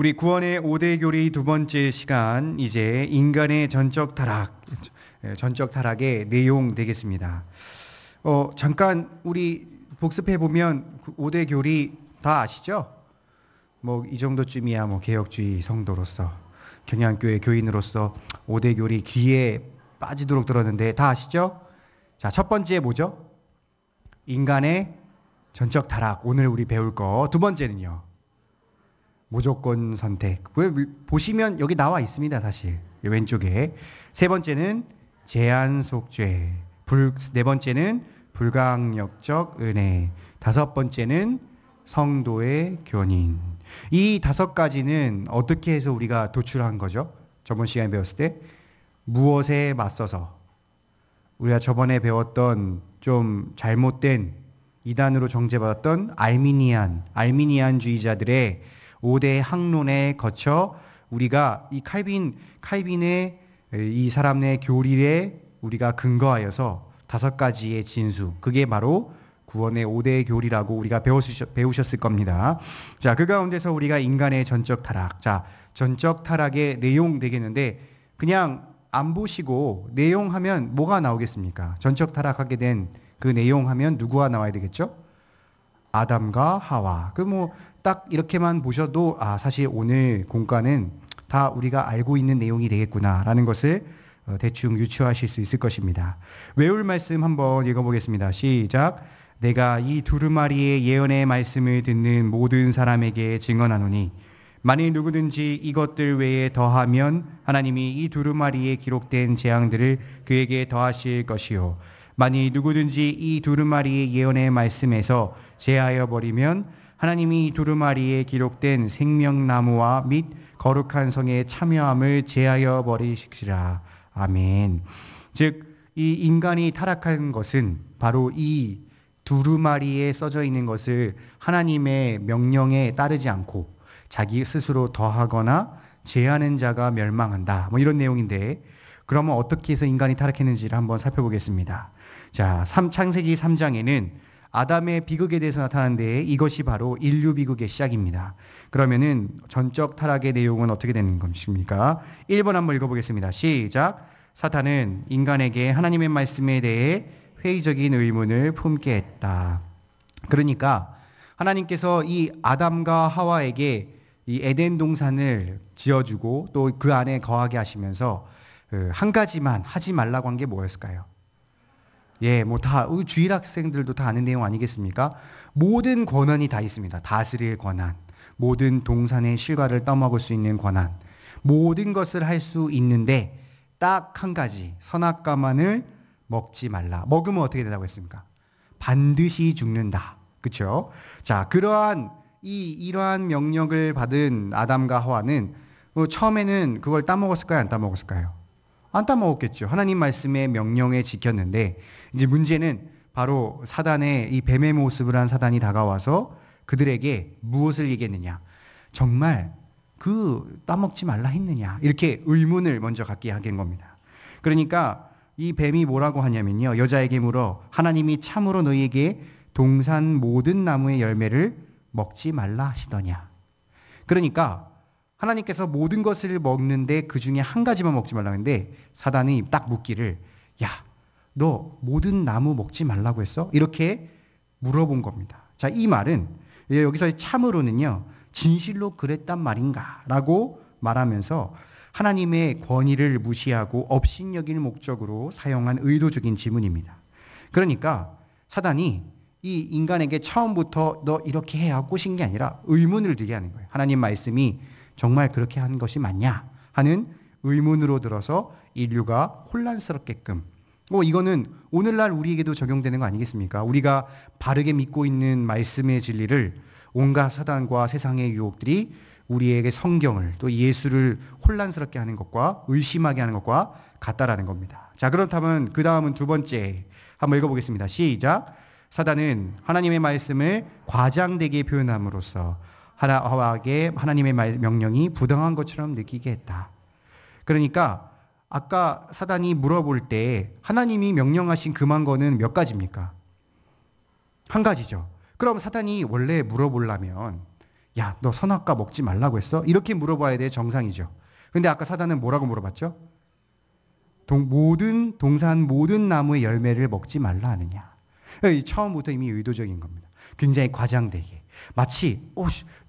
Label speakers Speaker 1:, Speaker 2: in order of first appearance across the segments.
Speaker 1: 우리 구원의 5대 교리 두 번째 시간, 이제 인간의 전적 타락의 내용 되겠습니다. 잠깐 우리 복습해 보면 5대 교리 다 아시죠? 뭐 이 정도쯤이야 뭐 개혁주의 성도로서, 경향교회 교인으로서 5대 교리 귀에 빠지도록 들었는데 다 아시죠? 자, 첫 번째 뭐죠? 인간의 전적 타락. 오늘 우리 배울 거. 두 번째는요, 무조건 선택. 보시면 여기 나와 있습니다. 사실 왼쪽에. 세 번째는 제한 속죄. 네 번째는 불강력적 은혜. 다섯 번째는 성도의 견인. 이 다섯 가지는 어떻게 해서 우리가 도출한 거죠? 저번 시간에 배웠을 때 무엇에 맞서서, 우리가 저번에 배웠던 좀 잘못된 이단으로 정죄받았던 알미니안주의자들의 5대 학론에 거쳐 우리가 이 칼빈의 이 사람의 교리에 우리가 근거하여서 다섯 가지의 진수, 그게 바로 구원의 5대 교리라고 우리가 배우셨을 겁니다. 자, 그 가운데서 우리가 인간의 전적 타락, 자, 전적 타락의 내용 되겠는데, 그냥 안 보시고 내용 하면 뭐가 나오겠습니까? 전적 타락하게 된 그 내용 하면 누구가 나와야 되겠죠? 아담과 하와. 그 뭐 딱 이렇게만 보셔도 사실 오늘 공과는 다 우리가 알고 있는 내용이 되겠구나라는 것을 대충 유추하실 수 있을 것입니다. 외울 말씀 한번 읽어보겠습니다. 시작. 내가 이 두루마리의 예언의 말씀을 듣는 모든 사람에게 증언하노니 만일 누구든지 이것들 외에 더하면 하나님이 이 두루마리에 기록된 재앙들을 그에게 더하실 것이요, 만일 누구든지 이 두루마리의 예언의 말씀에서 제하여 버리면 하나님이 이 두루마리에 기록된 생명나무와 및 거룩한 성의 참여함을 제하여 버리시리라. 아멘. 즉, 이 인간이 타락한 것은 바로 이 두루마리에 써져 있는 것을 하나님의 명령에 따르지 않고 자기 스스로 더하거나 제하는 자가 멸망한다, 뭐 이런 내용인데, 그러면 어떻게 해서 인간이 타락했는지를 한번 살펴보겠습니다. 자, 창세기 3장에는 아담의 비극에 대해서 나타나는데 이것이 바로 인류 비극의 시작입니다. 그러면은 전적 타락의 내용은 어떻게 되는 것입니까? 1번 한번 읽어보겠습니다. 시작. 사탄은 인간에게 하나님의 말씀에 대해 회의적인 의문을 품게 했다. 그러니까 하나님께서 이 아담과 하와에게 이 에덴 동산을 지어주고 또 그 안에 거하게 하시면서 한 가지만 하지 말라고 한 게 뭐였을까요? 예, 뭐 다 주일 학생들도 다 아는 내용 아니겠습니까? 모든 권한이 다 있습니다. 다스릴 권한, 모든 동산의 실과를 떠먹을 수 있는 권한, 모든 것을 할 수 있는데 딱 한 가지, 선악과만을 먹지 말라. 먹으면 어떻게 되라고 했습니까? 반드시 죽는다. 그렇죠? 자, 이러한 명령을 받은 아담과 하와는 처음에는 그걸 따먹었을까요? 안 따먹었을까요? 안 따먹었겠죠. 하나님 말씀의 명령에 지켰는데, 이제 문제는 바로 사단의 이 뱀의 모습을 한 사단이 다가와서 그들에게 무엇을 얘기했느냐? 정말 따먹지 말라 했느냐? 이렇게 의문을 먼저 갖게 하게 된 겁니다. 그러니까 이 뱀이 뭐라고 하냐면요, 여자에게 물어 하나님이 참으로 너희에게 동산 모든 나무의 열매를 먹지 말라 하시더냐? 그러니까 하나님께서 모든 것을 먹는데 그 중에 한 가지만 먹지 말라고 했는데, 사단이 딱 묻기를, 야, 너 모든 나무 먹지 말라고 했어? 이렇게 물어본 겁니다. 자, 이 말은 여기서 참으로는요, 진실로 그랬단 말인가? 라고 말하면서 하나님의 권위를 무시하고 업신여길 목적으로 사용한 의도적인 지문입니다. 그러니까 사단이 이 인간에게 처음부터 너 이렇게 해야 꼬신 게 아니라 의문을 들게 하는 거예요. 하나님 말씀이 정말 그렇게 한 것이 맞냐 하는 의문으로 들어서 인류가 혼란스럽게끔, 이거는 오늘날 우리에게도 적용되는 거 아니겠습니까? 우리가 바르게 믿고 있는 말씀의 진리를 온갖 사단과 세상의 유혹들이 우리에게 성경을 또 예수를 혼란스럽게 하는 것과 의심하게 하는 것과 같다라는 겁니다. 자, 그렇다면 그 다음은 두 번째 한번 읽어보겠습니다. 시작. 사단은 하나님의 말씀을 과장되게 표현함으로써 하와에게 하나님의 명령이 부당한 것처럼 느끼게 했다. 그러니까 아까 사단이 물어볼 때 하나님이 명령하신 금한 거는 몇 가지입니까? 한 가지죠. 그럼 사단이 원래 물어보려면 야, 너 선악과 먹지 말라고 했어? 이렇게 물어봐야 돼 정상이죠. 근데 아까 사단은 뭐라고 물어봤죠? 동산 모든 나무의 열매를 먹지 말라 하느냐. 처음부터 이미 의도적인 겁니다. 굉장히 과장되게. 마치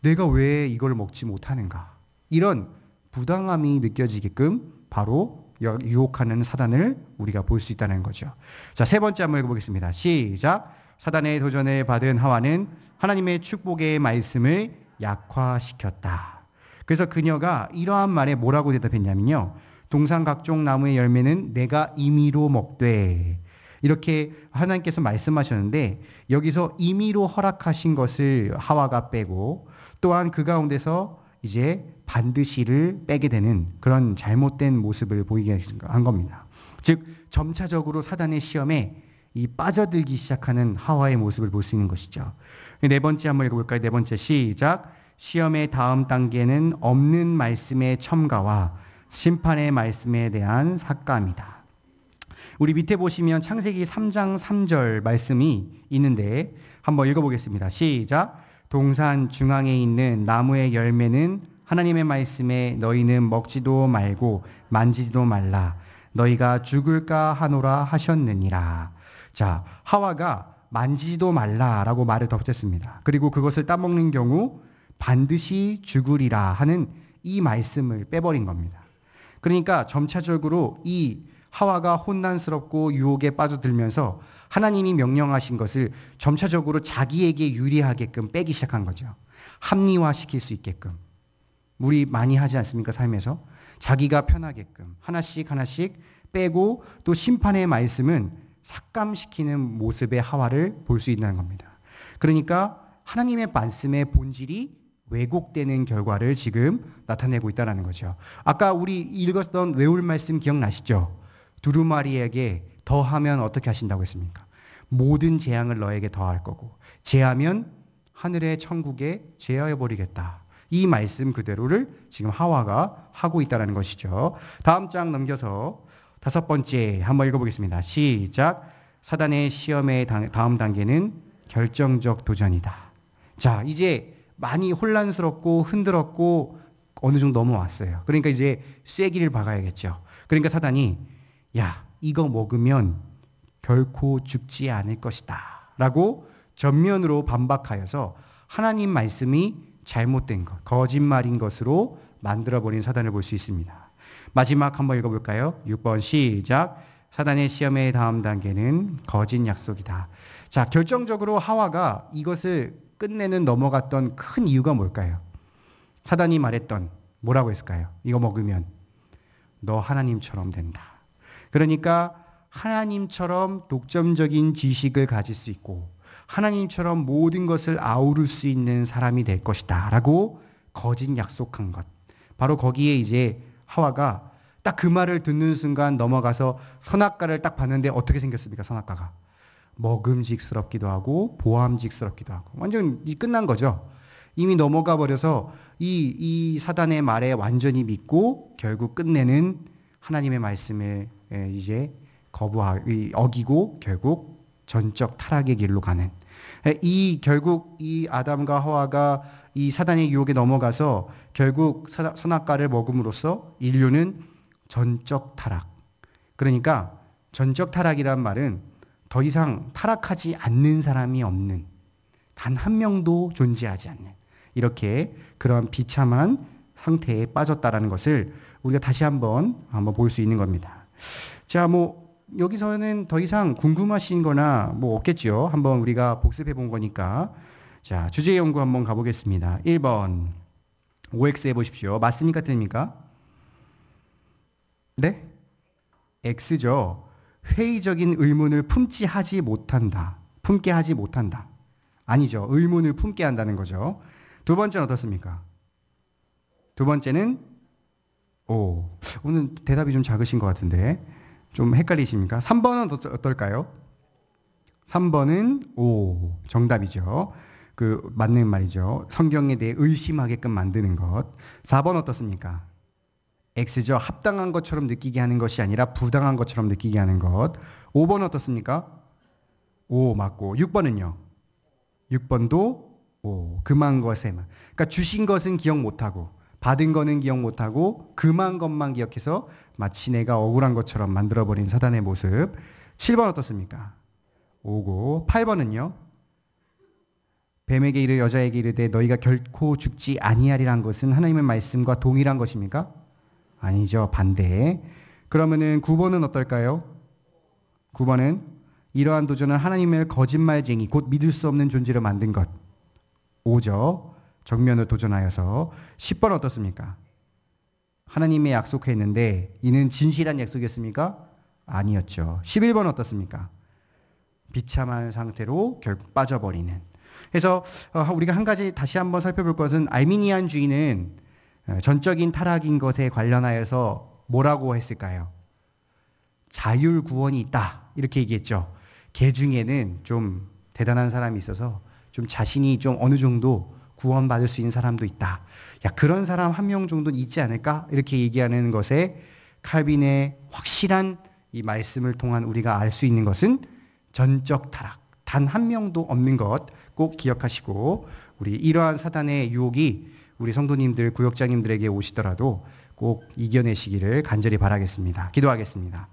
Speaker 1: 내가 왜 이걸 먹지 못하는가. 이런 부당함이 느껴지게끔 바로 유혹하는 사단을 우리가 볼 수 있다는 거죠. 자, 세 번째 한번 읽어보겠습니다. 시작. 사단의 도전을 받은 하와는 하나님의 축복의 말씀을 약화시켰다. 그래서 그녀가 이러한 말에 뭐라고 대답했냐면요. 동산 각종 나무의 열매는 내가 임의로 먹되. 이렇게 하나님께서 말씀하셨는데 여기서 임의로 허락하신 것을 하와가 빼고 또한 그 가운데서 이제 반드시를 빼게 되는 그런 잘못된 모습을 보이게 한 겁니다. 즉 점차적으로 사단의 시험에 이 빠져들기 시작하는 하와의 모습을 볼 수 있는 것이죠. 네 번째 한번 읽어볼까요? 네 번째 시작. 시험의 다음 단계는 없는 말씀의 첨가와 심판의 말씀에 대한 삭감이다. 우리 밑에 보시면 창세기 3장 3절 말씀이 있는데 한번 읽어보겠습니다. 시작. 동산 중앙에 있는 나무의 열매는 하나님의 말씀에 너희는 먹지도 말고 만지지도 말라. 너희가 죽을까 하노라 하셨느니라. 자, 하와가 만지지도 말라라고 말을 덧붙였습니다. 그리고 그것을 따먹는 경우 반드시 죽으리라 하는 이 말씀을 빼버린 겁니다. 그러니까 점차적으로 이 하와가 혼란스럽고 유혹에 빠져들면서 하나님이 명령하신 것을 점차적으로 자기에게 유리하게끔 빼기 시작한 거죠. 합리화시킬 수 있게끔. 우리 많이 하지 않습니까? 삶에서. 자기가 편하게끔 하나씩 빼고 또 심판의 말씀은 삭감시키는 모습의 하와를 볼 수 있다는 겁니다. 그러니까 하나님의 말씀의 본질이 왜곡되는 결과를 지금 나타내고 있다는 거죠. 아까 우리 읽었던 외울 말씀 기억나시죠? 두루마리에게 더하면 어떻게 하신다고 했습니까? 모든 재앙을 너에게 더할 거고 제하면 하늘의 천국에 제하여버리겠다. 이 말씀 그대로를 지금 하와가 하고 있다는 것이죠. 다음 장 넘겨서 다섯 번째 한번 읽어보겠습니다. 시작. 사단의 시험의 다음 단계는 결정적 도전이다. 자, 이제 많이 혼란스럽고 흔들었고 어느 정도 넘어왔어요. 그러니까 이제 쐐기를 박아야겠죠. 그러니까 사단이 야, 이거 먹으면 결코 죽지 않을 것이다 라고 전면으로 반박하여서 하나님 말씀이 잘못된 것, 거짓말인 것으로 만들어버린 사단을 볼 수 있습니다. 마지막 한번 읽어볼까요? 6번 시작. 사단의 시험의 다음 단계는 거짓 약속이다. 자, 결정적으로 하와가 이것을 끝내는 넘어갔던 큰 이유가 뭘까요? 사단이 말했던 뭐라고 했을까요? 이거 먹으면 너 하나님처럼 된다. 그러니까 하나님처럼 독점적인 지식을 가질 수 있고 하나님처럼 모든 것을 아우를 수 있는 사람이 될 것이다 라고 거짓 약속한 것. 바로 거기에 이제 하와가 딱 그 말을 듣는 순간 넘어가서 선악과를 딱 봤는데 어떻게 생겼습니까? 선악과가 먹음직스럽기도 하고 보암직스럽기도 하고 완전 끝난 거죠. 이미 넘어가 버려서 이 사단의 말에 완전히 믿고 결국 끝내는 하나님의 말씀을 이제 어기고 결국 전적 타락의 길로 가는 결국 이 아담과 하와가 이 사단의 유혹에 넘어가서 결국 선악과를 먹음으로써 인류는 전적 타락. 그러니까 전적 타락이란 말은 더 이상 타락하지 않는 사람이 없는, 단 한 명도 존재하지 않는 이렇게 그런 비참한 상태에 빠졌다라는 것을 우리가 다시 한번 볼 수 있는 겁니다. 자, 여기서는 더 이상 궁금하신 거나 없겠죠. 한번 우리가 복습해 본 거니까. 자, 주제 연구 한번 가보겠습니다. 1번. OX 해보십시오. 맞습니까? 틀립니까? 네? X죠. 회의적인 의문을 품게 하지 못한다. 아니죠. 의문을 품게 한다는 거죠. 두 번째는 어떻습니까? 두 번째는 오늘 대답이 좀 작으신 것 같은데 좀 헷갈리십니까? 3번은 어떨까요? 3번은 정답이죠. 맞는 말이죠. 성경에 대해 의심하게끔 만드는 것. 4번 어떻습니까? X죠. 합당한 것처럼 느끼게 하는 것이 아니라 부당한 것처럼 느끼게 하는 것. 5번 어떻습니까? 맞고. 6번은요? 6번도 금한 것에만. 그러니까 주신 것은 기억 못하고 받은 거는 기억 못하고 금한 것만 기억해서 마치 내가 억울한 것처럼 만들어버린 사단의 모습. 7번 어떻습니까? 오고 8번은요. 뱀에게 이르 여자에게 이르되 너희가 결코 죽지 아니하리란 것은 하나님의 말씀과 동일한 것입니까? 아니죠. 반대. 그러면은 9번은 어떨까요? 9번은 이러한 도전은 하나님을 거짓말쟁이 곧 믿을 수 없는 존재로 만든 것. 5죠. 정면으로 도전하여서. 10번 어떻습니까? 하나님의 약속했는데 이는 진실한 약속이었습니까? 아니었죠. 11번 어떻습니까? 비참한 상태로 결국 빠져버리는. 그래서 우리가 한 가지 다시 한번 살펴볼 것은 알미니안주의는 전적인 타락인 것에 관련하여서 뭐라고 했을까요? 자율 구원이 있다 이렇게 얘기했죠. 개 중에는 좀 대단한 사람이 있어서 좀 자신이 좀 어느 정도 구원받을 수 있는 사람도 있다. 야, 그런 사람 한 명 정도는 있지 않을까? 이렇게 얘기하는 것에 칼빈의 확실한 이 말씀을 통한 우리가 알 수 있는 것은 전적 타락, 단 한 명도 없는 것 꼭 기억하시고 우리 이러한 사단의 유혹이 우리 성도님들, 구역장님들에게 오시더라도 꼭 이겨내시기를 간절히 바라겠습니다. 기도하겠습니다.